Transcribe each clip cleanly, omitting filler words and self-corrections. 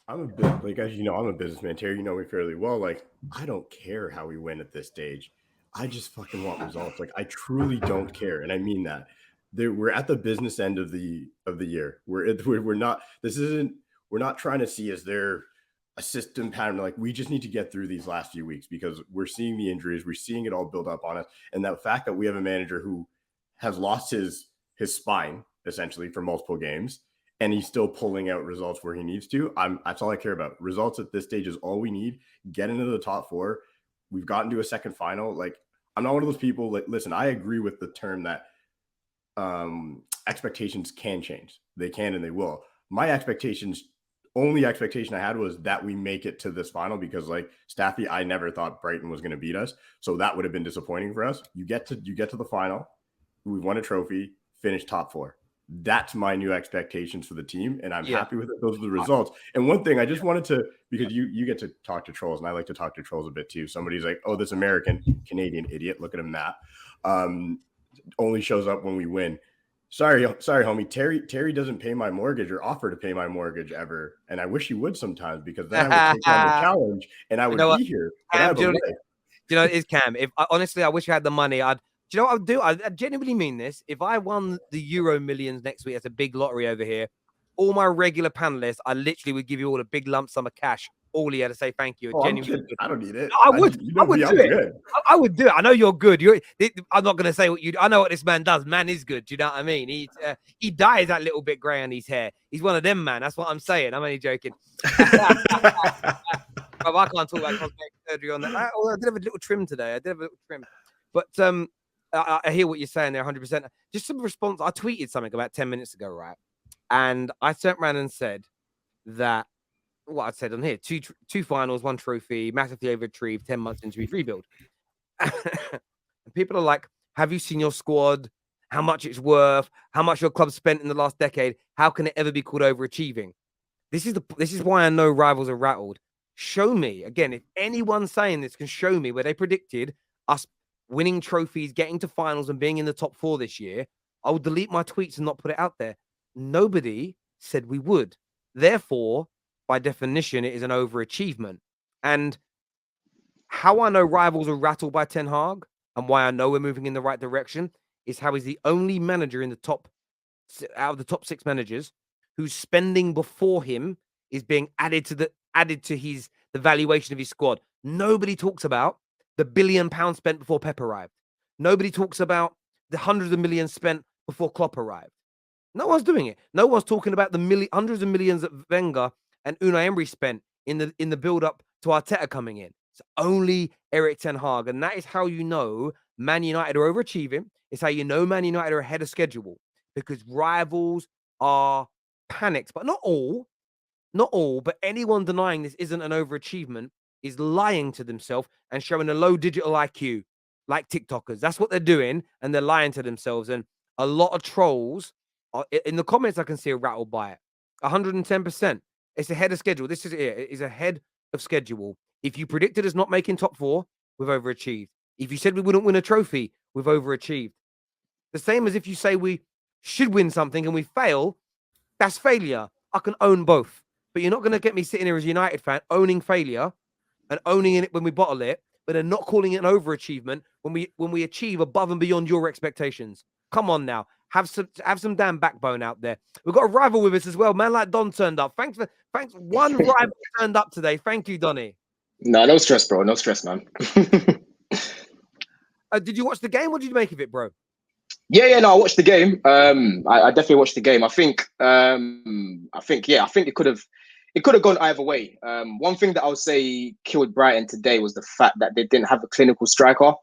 I'm a bit like, as you know, I'm a businessman. Terry, you know me fairly well. Like, I don't care how we win at this stage. I just fucking want results. Like, I truly don't care, and I mean that. We're at the business end of the year. We're not. This isn't. We're not trying to see is there a system pattern. Like, we just need to get through these last few weeks because we're seeing the injuries. We're seeing it all build up on us, and that fact that we have a manager who has lost his spine essentially for multiple games and he's still pulling out results where he needs to. That's all I care about. Results at this stage is all we need. Get into the top four. We've gotten to a second final. Like, I'm not one of those people. Like, listen, I agree with the term that expectations can change. They can and they will. My only expectation I had was that we make it to this final because, like Staffy, I never thought Brighton was going to beat us, so that would have been disappointing for us. You get to the final. We won a trophy. Finish top four. That's my new expectations for the team, and I'm happy with it. Those are the results. And one thing I just wanted to, because you get to talk to trolls, and I like to talk to trolls a bit too. Somebody's like, "Oh, this American Canadian idiot, look at him that only shows up when we win." Sorry, homie. Terry doesn't pay my mortgage or offer to pay my mortgage ever, and I wish he would sometimes because then I would take on the challenge and I would be here. But I have a life. You know, it is Cam. Honestly, I wish I had the money. Do you know what I'd do? I genuinely mean this. If I won the Euro Millions next week, that's a big lottery over here. All my regular panelists, I literally would give you all a big lump sum of cash. All he had to say thank you. I don't need it. I would. I would do it. I would do it. I know you're good. I'm not going to say what you. I know what this man does. Man is good. Do you know what I mean? He dyes that little bit grey on his hair. He's one of them, man. That's what I'm saying. I'm only joking. I can't talk about cosmetic surgery on that. I did have a little trim today. But I hear what you're saying there 100%. Just some response. I tweeted something about 10 minutes ago, right? And I turned around and said that what I said on here, two finals, one trophy, massively overachieved, 10 months into his rebuild. And people are like, have you seen your squad? How much it's worth? How much your club spent in the last decade? How can it ever be called overachieving? This is why I know rivals are rattled. Show me, again, if anyone saying this can show me where they predicted us winning trophies, getting to finals and being in the top four this year, I will delete my tweets and not put it out there. Nobody said we would. Therefore, by definition, it is an overachievement. And how I know rivals are rattled by Ten Hag and why I know we're moving in the right direction is how he's the only manager in the top, out of the top 6 managers, whose spending before him is being added to the valuation of his squad. Nobody talks about the £1 billion spent before Pep arrived. Nobody talks about the hundreds of millions spent before Klopp arrived. No one's doing it. No one's talking about the hundreds of millions that Wenger and Unai Emery spent in the build-up to Arteta coming in. It's only Erik Ten Hag, and that is how you know Man United are overachieving. It's how you know Man United are ahead of schedule, because rivals are panicked, but not all, but anyone denying this isn't an overachievement is lying to themselves and showing a low digital IQ, like TikTokers. That's what they're doing, and they're lying to themselves. And a lot of trolls in the comments, I can see, are rattled by it. 110%. It's ahead of schedule. This is it. It is ahead of schedule. If you predicted us not making top 4, we've overachieved. If you said we wouldn't win a trophy, we've overachieved. The same as if you say we should win something and we fail, that's failure. I can own both. But you're not going to get me sitting here as a United fan owning failure and owning it when we bottle it, but then not calling it an overachievement when we achieve above and beyond your expectations. Come on now. Have some damn backbone out there. We've got a rival with us as well. Man like Don turned up. Thanks. One rival turned up today. Thank you, Donny. No stress, bro. No stress, man. Did you watch the game? What did you make of it, bro? Yeah. No, I watched the game. I definitely watched the game. I think it could have gone either way. One thing that I would say killed Brighton today was the fact that they didn't have a clinical striker.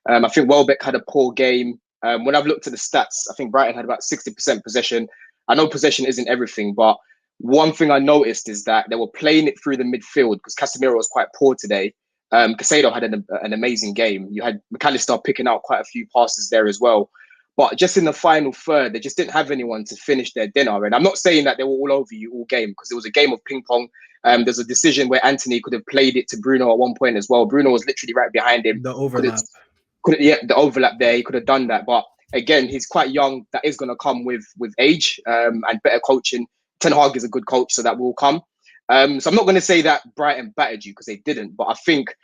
I think Welbeck had a poor game. When I've looked at the stats, I think Brighton had about 60% possession. I know possession isn't everything, but one thing I noticed is that they were playing it through the midfield because Casemiro was quite poor today. Casado had an amazing game. You had McAllister picking out quite a few passes there as well. But just in the final third, they just didn't have anyone to finish their dinner. And I'm not saying that they were all over you all game, because it was a game of ping pong. There's a decision where Anthony could have played it to Bruno at one point as well. Bruno was literally right behind him. The overlap. The overlap there. He could have done that. But again, he's quite young. That is going to come with age and better coaching. Ten Hag is a good coach, so that will come. So I'm not going to say that Brighton battered you because they didn't, but I think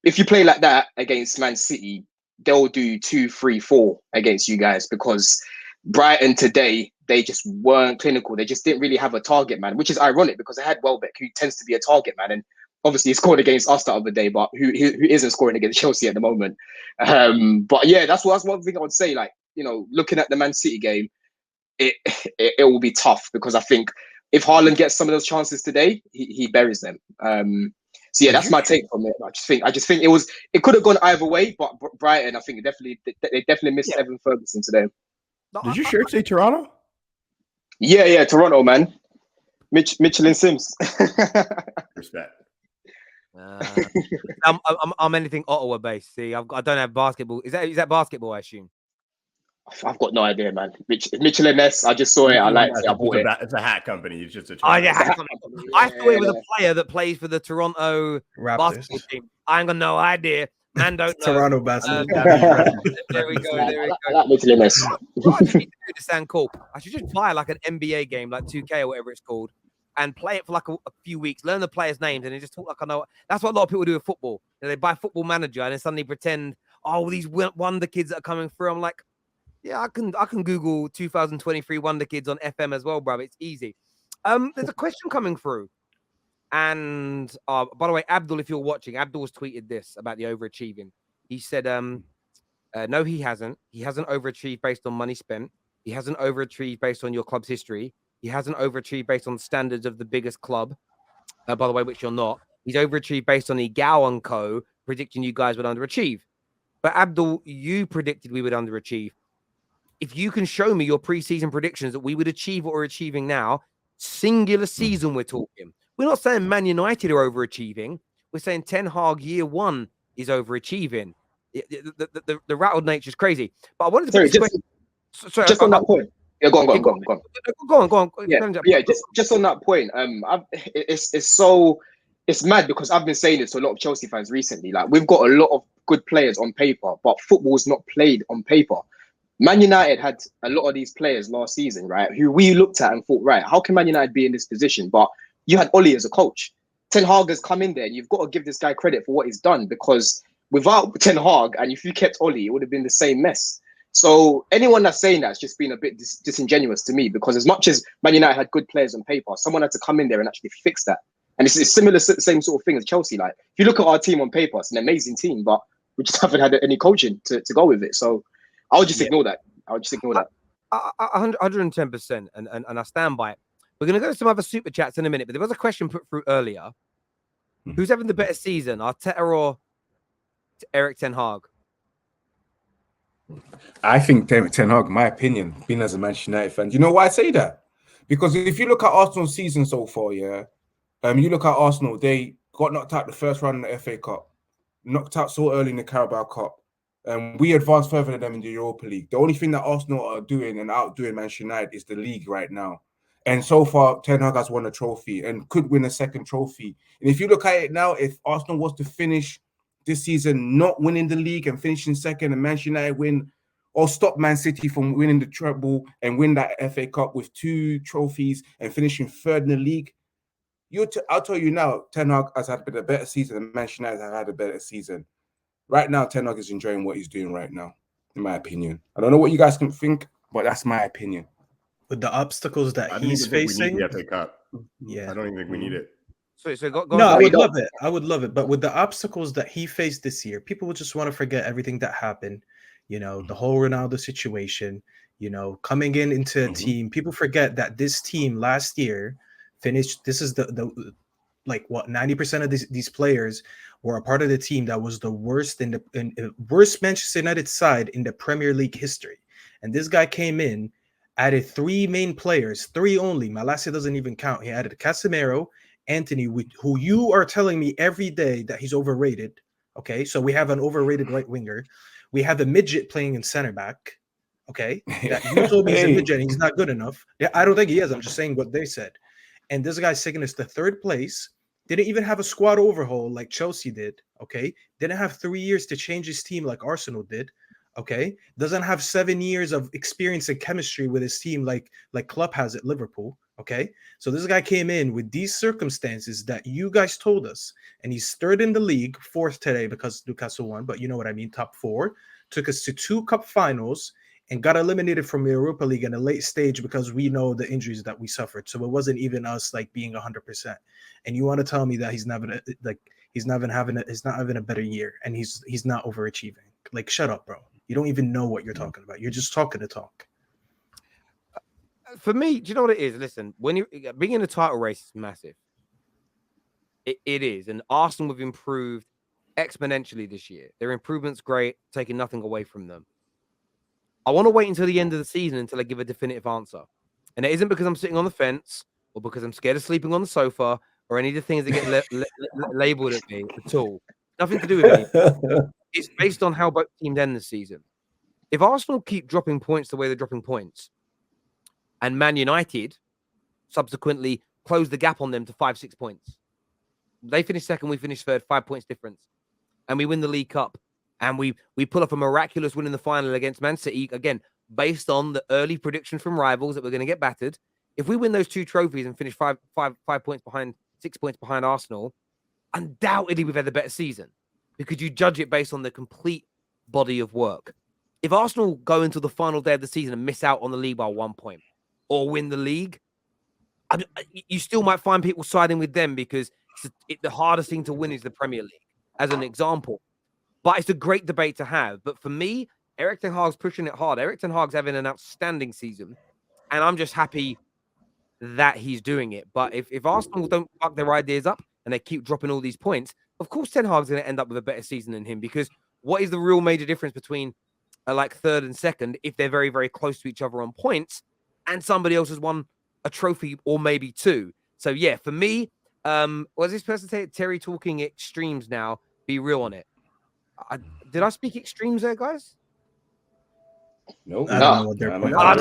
if you play like that against Man City, they'll do 2, 3, 4 against you guys because Brighton today, they just weren't clinical. They just didn't really have a target man, which is ironic because they had Welbeck, who tends to be a target man. And obviously he scored against us the other day, but who isn't scoring against Chelsea at the moment. But yeah, that's one thing I would say. Like, you know, looking at the Man City game, it will be tough because I think if Haaland gets some of those chances today, he buries them. So yeah, that's my take from it. I just think it could have gone either way, but Brighton, I think they definitely missed Evan Ferguson today. Did your shirt say Toronto? Yeah, Toronto, man. Mitchell and Sims. Respect. I'm anything Ottawa based. See, I don't have basketball. Is that basketball? I assume. I've got no idea, man. Mitchell and Ness. I just saw it. I liked it. I bought it. It's a hat company. It's just a. Oh yeah, hat company. I thought it was a player that plays for the Toronto basketball team. I ain't got no idea. Man, don't know. Toronto basketball. There we go. I like Mitchell and Ness. What I should do to sound cool? I should just buy like an NBA game, like 2K or whatever it's called, and play it for like a few weeks, learn the players' names, and then just talk like I know. That's what a lot of people do with football. They buy Football Manager and then suddenly pretend, oh, these wonder kids that are coming through. I'm like, yeah, I can Google 2023 Wonder Kids on FM as well, bro. It's easy. There's a question coming through. And by the way, Abdul, if you're watching, Abdul's tweeted this about the overachieving. He said, no, he hasn't. He hasn't overachieved based on money spent. He hasn't overachieved based on your club's history. He hasn't overachieved based on standards of the biggest club, by the way, which you're not. He's overachieved based on Egal and Co. predicting you guys would underachieve. But Abdul, you predicted we would underachieve. If you can show me your preseason predictions that we would achieve what we're achieving now, singular season we're talking. We're not saying Man United are overachieving. We're saying Ten Hag year one is overachieving. The rattled nature is crazy. But I wanted to just on that point. Yeah, go on. Yeah, just on that point. It's mad because I've been saying it to a lot of Chelsea fans recently. Like, we've got a lot of good players on paper, but football is not played on paper. Man United had a lot of these players last season, right? Who we looked at and thought, right, how can Man United be in this position? But you had Oli as a coach. Ten Hag has come in there, and you've got to give this guy credit for what he's done, because without Ten Hag, and if you kept Oli, it would have been the same mess. So anyone that's saying that's just been a bit disingenuous to me, because as much as Man United had good players on paper, someone had to come in there and actually fix that. And it's similar, same sort of thing as Chelsea. Like, if you look at our team on paper, it's an amazing team, but we just haven't had any coaching to go with it. So I would just ignore that. 110%, and I stand by it. We're going to go to some other super chats in a minute, but there was a question put through earlier. Who's having the better season, Arteta or Eric Ten Hag? I think Ten Hag, my opinion, being as a Manchester United fan. Do you know why I say that? Because if you look at Arsenal's season so far, you look at Arsenal, they got knocked out the first round in the FA Cup, knocked out so early in the Carabao Cup. We advanced further than them in the Europa League. The only thing that Arsenal are doing and outdoing Manchester United is the league right now. And so far, Ten Hag has won a trophy and could win a second trophy. And if you look at it now, if Arsenal was to finish this season not winning the league and finishing second, and Manchester United win or stop Man City from winning the treble and win that FA Cup with 2 trophies and finishing third in the league, I'll tell you now, Ten Hag has had a better season and Manchester United have had a better season. Right now, Ten Hag is enjoying what he's doing right now, in my opinion. I don't know what you guys can think, but that's my opinion. With the obstacles that he's facing, we need the FA Cup. Yeah, I don't even think we need it. So go no, I would love it. I would love it. But with the obstacles that he faced this year, people would just want to forget everything that happened. You know, the whole Ronaldo situation, you know, coming into a team. People forget that this team last year finished. This is the like what 90% of these players were a part of the team that was the worst worst Manchester United side in the Premier League history. And this guy came in, added 3 main players, 3 only. Malacia doesn't even count. He added Casemiro, Anthony, who you are telling me every day that he's overrated. Okay, so we have an overrated right winger. We have a midget playing in center back. Okay, that you told me he's a midget and he's not good enough. Yeah, I don't think he is. I'm just saying what they said. And this guy's taking us to 3rd place. Didn't even have a squad overhaul like Chelsea did. Okay, didn't have 3 years to change his team like Arsenal did. Okay, doesn't have 7 years of experience and chemistry with his team like Klopp has at Liverpool. Okay, so this guy came in with these circumstances that you guys told us, and he's third in the league, fourth today because Newcastle won, but you know what I mean, top four, took us to 2 cup finals and got eliminated from the Europa League in a late stage because we know the injuries that we suffered. So it wasn't even us like being 100%. And you want to tell me that he's not having a better year and he's not overachieving? Like, shut up, bro. You don't even know what you're talking about. You're just talking to talk. For me, do you know what it is? Listen, when you being in a title race is massive. It is, and Arsenal have improved exponentially this year. Their improvement's great, taking nothing away from them. I want to wait until the end of the season until I give a definitive answer, and it isn't because I'm sitting on the fence or because I'm scared of sleeping on the sofa or any of the things that get labeled at me at all. Nothing to do with anything. It's based on how both teams end the season. If Arsenal keep dropping points the way they're dropping points, and Man United subsequently close the gap on them to 5-6 points. They finish second, we finish third, 5 points difference. And we win the League Cup. And we pull off a miraculous win in the final against Man City, again, based on the early prediction from rivals that we're going to get battered. If we win those 2 trophies and finish 5 points behind, 6 points behind Arsenal, undoubtedly we've had a better season because you judge it based on the complete body of work. If Arsenal go into the final day of the season and miss out on the league by 1 point, or win the league, you still might find people siding with them because the hardest thing to win is the Premier League, as an example. But it's a great debate to have. But for me, Erik ten Hag's pushing it hard. Erik ten Hag's having an outstanding season, and I'm just happy that he's doing it. But if Arsenal don't fuck their ideas up and they keep dropping all these points, of course Ten Hag's going to end up with a better season than him, because what is the real major difference between like third and second if they're very, very close to each other on points and somebody else has won a trophy or maybe 2? So yeah, for me, was this person say Terry talking extremes now? Be real on it. Did I speak extremes there, guys? Nope. I don't know what they're pointing I out.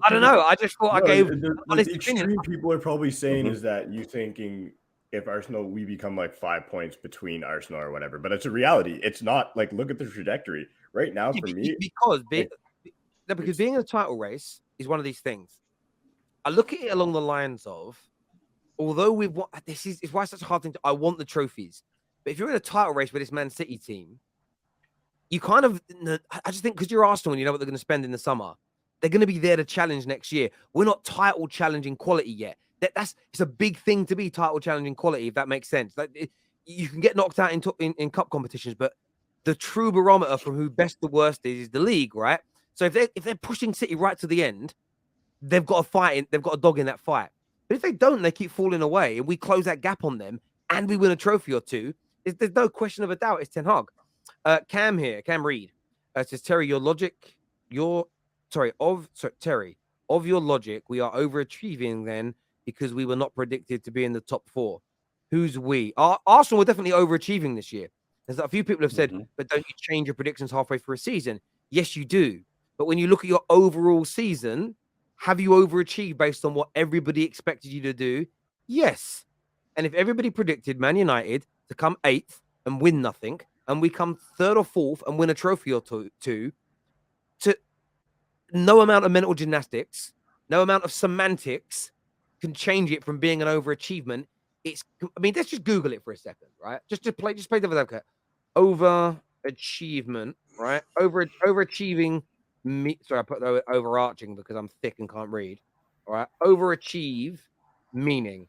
don't know. I just thought I gave the honest extreme opinion. people are probably saying is that you thinking if Arsenal, we become like 5 points between Arsenal or whatever, but it's a reality. It's not like, look at the trajectory right now for me. Because being in a title race is one of these things. I look at it along the lines of, although we've won, it's why it's such a hard thing. I want the trophies, but if you're in a title race with this Man City team, you kind of, I just think because you're Arsenal and you know what they're going to spend in the summer, they're going to be there to challenge next year. We're not title challenging quality yet. It's a big thing to be title challenging quality, if that makes sense. Like you can get knocked out in cup competitions, but the true barometer from who best to worst is the league, right? So if they're pushing City right to the end, they've got a fight. They've got a dog in that fight. But if they don't, they keep falling away, and we close that gap on them, and we win a trophy or 2. There's no question of a doubt. It's Ten Hag. Cam Reed says, Terry, Terry, of your logic, we are overachieving then because we were not predicted to be in the top 4. Who's we? Arsenal were definitely overachieving this year. There's a few people have said, but don't you change your predictions halfway through a season? Yes, you do. But when you look at your overall season, have you overachieved based on what everybody expected you to do? Yes. And if everybody predicted Man United to come 8th and win nothing, and we come 3rd or 4th and win a trophy or two, to no amount of mental gymnastics, no amount of semantics can change it from being an overachievement. Let's just Google it for a second, right? Just play devil's advocate. Overachievement, right? Overachieving. Sorry, I put overarching because I'm thick and can't read. All right. Overachieve meaning.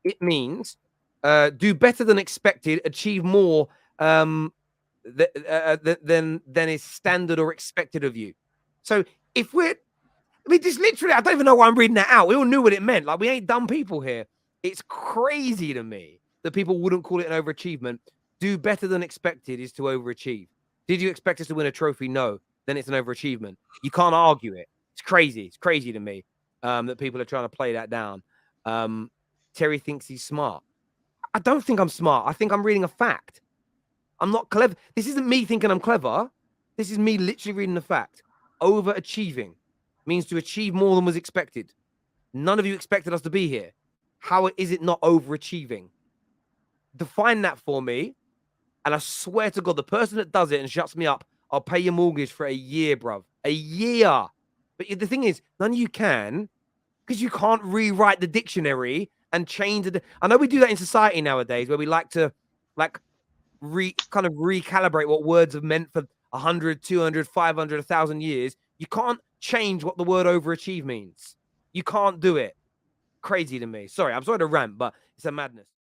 It means do better than expected, achieve more than is standard or expected of you. So if just literally, I don't even know why I'm reading that out. We all knew what it meant. Like, we ain't dumb people here. It's crazy to me that people wouldn't call it an overachievement. Do better than expected is to overachieve. Did you expect us to win a trophy? No. Then it's an overachievement. You can't argue it. It's crazy. It's crazy to me that people are trying to play that down. Terry thinks he's smart. I don't think I'm smart. I think I'm reading a fact. I'm not clever. This isn't me thinking I'm clever. This is me literally reading the fact. Overachieving means to achieve more than was expected. None of you expected us to be here. How is it not overachieving? Define that for me. And I swear to God, the person that does it and shuts me up, I'll pay your mortgage for a year, bruv. A year. But the thing is, none of you can, Because you can't rewrite the dictionary and change the. I know we do that in society nowadays, where we like to like kind of recalibrate what words have meant for 100, 200, 500, 1,000 years. You can't change what the word overachieve means. You can't do it. Crazy to me. Sorry, I'm sorry to rant, but it's a madness.